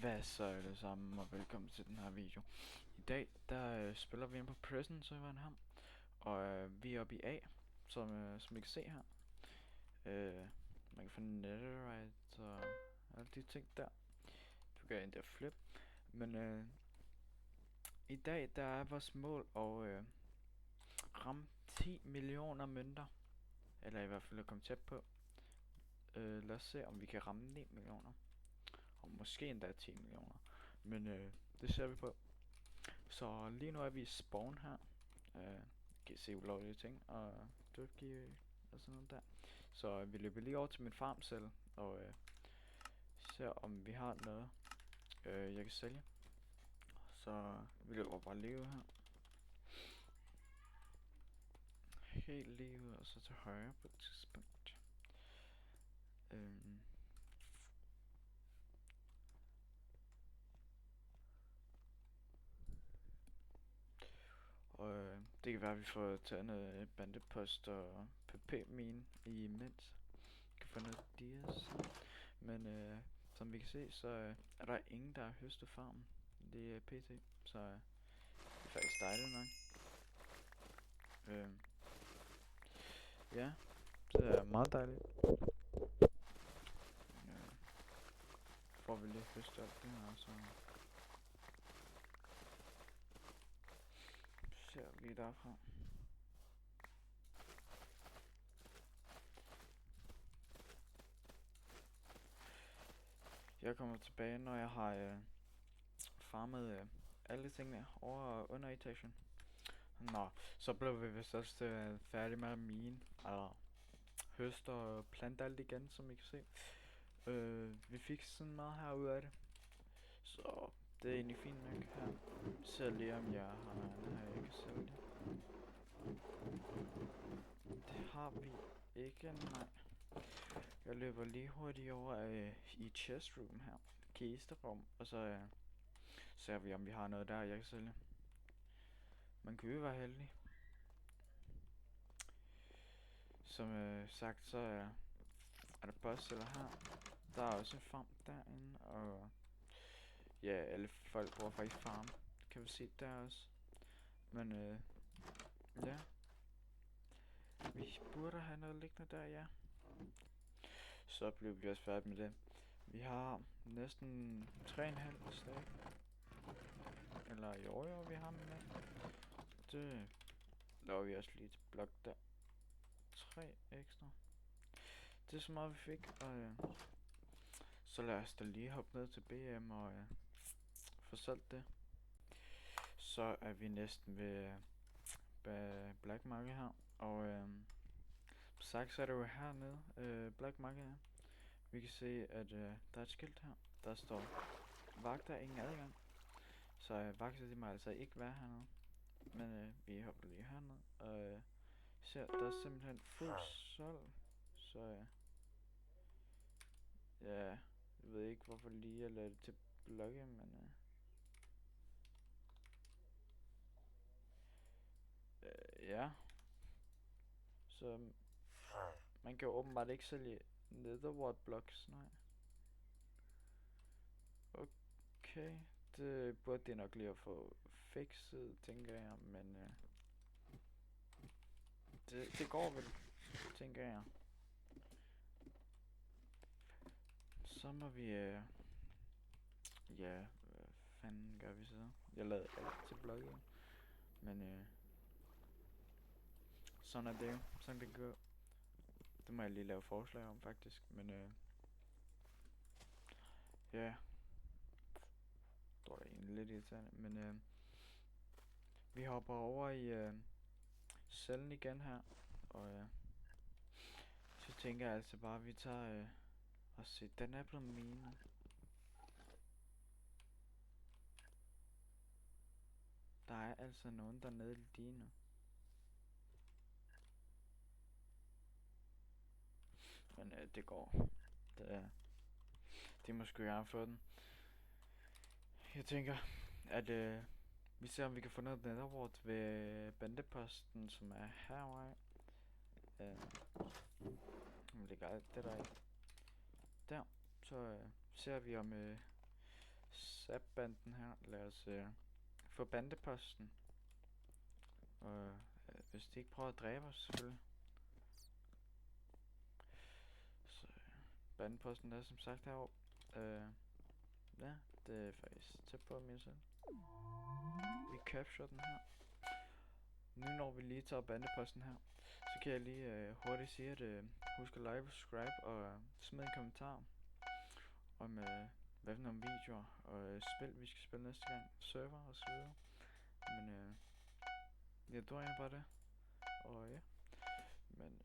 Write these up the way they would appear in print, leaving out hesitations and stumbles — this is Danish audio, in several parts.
Hvad så alle sammen, og velkommen til den her video. I dag, der spiller vi ind på Prison serveren her. Og vi er oppe i A, som I kan se her. Man kan få netherite og alle de ting der. Du kan endda flip. Men i dag, der er vores mål at ramme 10 millioner mønter. Eller i hvert fald at komme tæt på. Lad os se, om vi kan ramme 9 millioner. Og måske endda 10 millioner. Men det ser vi på. Så lige nu er vi i spawn her. Kan I se ulovlige ting og dygtige og sådan noget der. Så vi løber lige over til min farm selv og ser om vi har noget jeg kan sælge. Så vi løber bare lige ud her. Helt lige ud og så til højre på et tidspunkt. Og det kan være at vi får taget noget bandepost og pp-mine imens. Kan få noget dias. Men som vi kan se, så er der ingen der har høstet farmen. Det er pt. Så det er faktisk dejligt nok. Ja, det er meget dejligt. Får vi lige høstet alt det her, så ser vi derfra. Jeg kommer tilbage, når jeg har farmet alle tingene over og under etagen. Nå, så blev vi vist også færdige med at mine, eller høste og plante alt igen, som I kan se. Vi fik sådan meget her ud af det, så det er egentlig fint nok her. Se lige om jeg har noget her, jeg kan sælge det. Det har vi ikke, nej. Jeg løber lige hurtigt over i chest room her, kisterum, og så ser vi om vi har noget der, jeg kan sælge. Man kan jo være heldig. Som sagt, så er der bosseller her. Der er også en farm derinde, og ja, alle folk bruger faktisk farm. Kan vi se der også. Men ja. Vi burde have noget liggende der, ja. Så bliver vi også færdige med det. Vi har næsten 3,5 stack. Eller jo, vi har med. Det laver vi også lige til blok der. 3 ekstra. Det er så meget vi fik, og så lad os da lige hoppe ned til BM og få solgt det. Så er vi næsten ved Black Market her, og sagt så er det jo hernede, Black Market her. Vi kan se, at der er et skilt her, der står vagter ingen adgang. Så vagter de må altså ikke være hernede. Men vi hopper lige herned, og ser, der er simpelthen fuld solg. Så ja, jeg ved ikke hvorfor lige jeg lavede det til blokke, men ja. Så man kan jo åbenbart ikke sælge netherward blocks, nej. Okay, det burde det nok lige at få fikset, tænker jeg, men det går vel, tænker jeg. Så må vi, ja, hvad fanden gør vi så? Jeg lavede alt til blogget, men sådan er det jo, sådan det går. Det må jeg lige lave forslag om faktisk, men ja. Det er egentlig lidt irriterende, men vi hopper over i cellen igen her, og så tænker jeg altså bare, at vi tager og se, den er blevet minet. Der er altså nogen dernede lige nu. Men det går. Det må sgu gerne få den. Jeg tænker, at vi ser om vi kan få noget netherward ved bandeposten, som er herovre. Vi lægger alt det der i. Der. Så ser vi om Zap-banden her. Lad os få bandeposten. Og hvis de ikke prøver at dræbe os, selvfølgelig. Så bandeposten er som sagt herovre. Ja, det er faktisk tæt på mig selv. Vi capture den her. Nu når vi lige tager bandeposten her, så kan jeg lige hurtigt sige, at husk at like og subscribe og smid en kommentar om hvad for nogle videoer og spil vi skal spille næste gang, server og så videre. Men jeg tror egentlig bare det. Og ja, men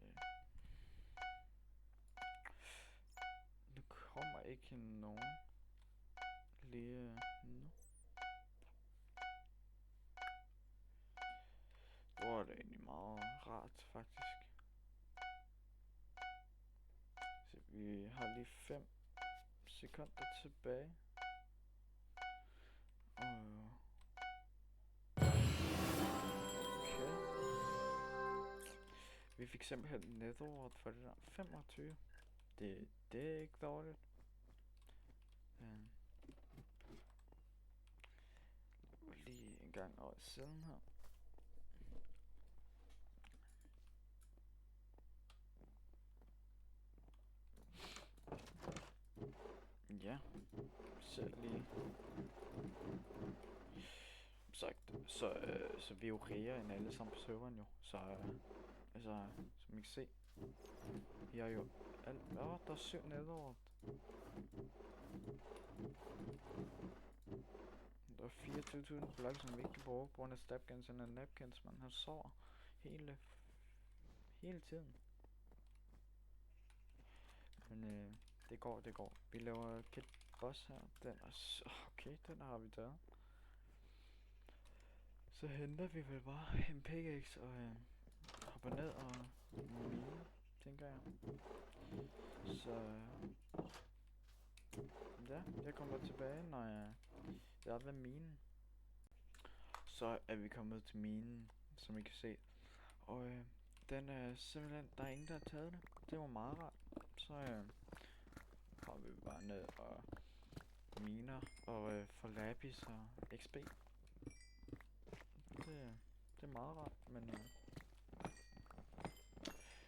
nu kommer ikke nogen lige nu. Det var det egentlig meget rart faktisk. Så vi har lige 5 sekunder tilbage. Og okay. Vi fik simpelthen netherwort for det der. 25. Det er ikke dårligt. Lige en gang over siden her. Ja, selv lige sagt, så vi er jo rigere end alle sammen på serveren jo, så altså, som I kan se, vi har jo alt, der er 7 netherwort. Der er 24.000 blok, som vi ikke kan bruge på grund af stabguns og napkins, man har sår hele tiden. Men det går. Vi laver kit boss her. Den er så okay, den har vi taget. Så henter vi vel bare en pickaxe og hopper ned og mine, tænker jeg. Så ja, jeg kommer tilbage, når jeg er ved minen. Så er vi kommet til minen, som I kan se. Og den er simpelthen, der er ingen der har taget det. Det var meget rart. Så hopper vi bare ned og miner og får lapis og XP. Det er meget rart, men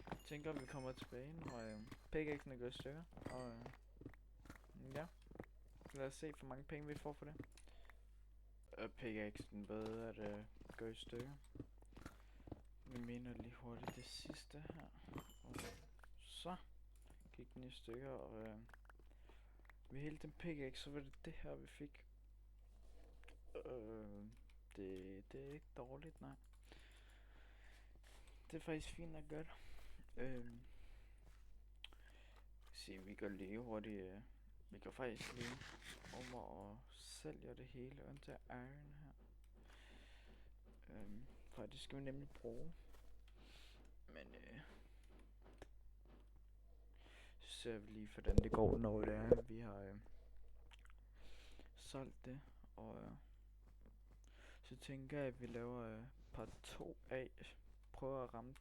jeg tænker, at vi kommer tilbage, når pickaxen er gået i stykker. Og ja, lad os se, hvor mange penge vi får for det. Pickaxen ved at gå i stykker. Vi mener lige hurtigt det sidste her. Og så gik den i stykker, og vi hældte den pickaxe, så var det her vi fik. Det er ikke dårligt, nej. Det er faktisk fint og godt. Se, vi går lige hurtigt. Vi går faktisk lige over og sælger det hele under iron her. For det skal vi nemlig bruge. Men så ser vi lige hvordan det går, når det er vi har solgt det. Og så tænker jeg at vi laver part 2 af. Prøver at ramme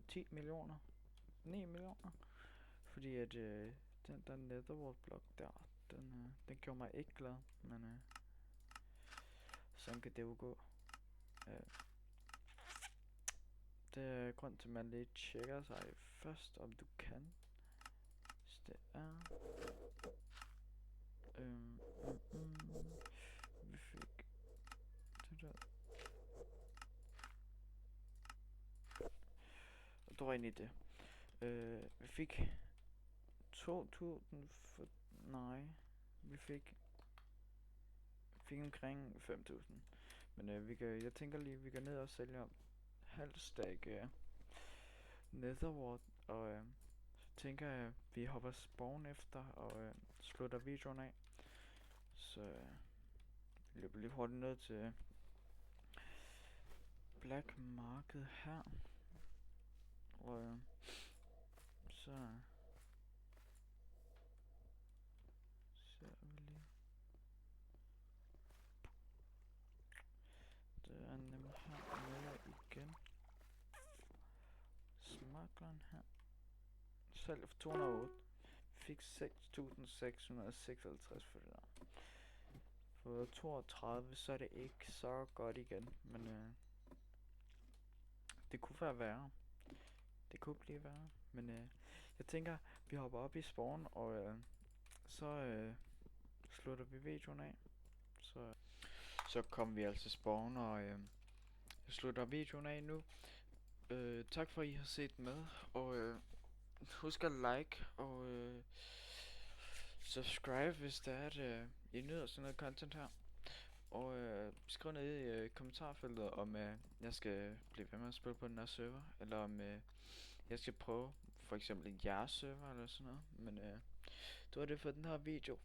10 millioner. 9 millioner. Fordi at den der netherwort blok der, den gjorde mig ikke glad. Men sådan kan det jo gå. Det er grund til at man lige tjekker sig først om du kan. Så det er vi fik det der. Og det var egentlig det. Vi fik 2.000 for... Nej, vi fik omkring 5.000. Men jeg tænker lige, vi går ned og sælger halv stack netherwort, og så tænker jeg, at vi hopper spawn efter og slutter videoen af. Så vi løber lige hurtigt ned til Black Market her, og så ser vi lige. Det er nemlig her nede igen. Smugleren her. Salg for 208. Fik 6.656 for det der. på 32, så er det ikke så godt igen. Men det kunne være værre. Det kunne blive værre. Men jeg tænker, vi hopper op i spawn, og så slutter vi videoen af. Så kommer vi altså spawn, og jeg slutter videoen af nu. Tak for, at I har set med, og husk at like og subscribe, hvis det er, at I nyder sådan noget content her. Og skriv ned i kommentarfeltet, om jeg skal blive ved med at spille på den her server, eller om jeg skal prøve for eksempel jeres server eller sådan noget. Men det var det for den her video.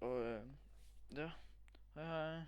Og ja, hej hej.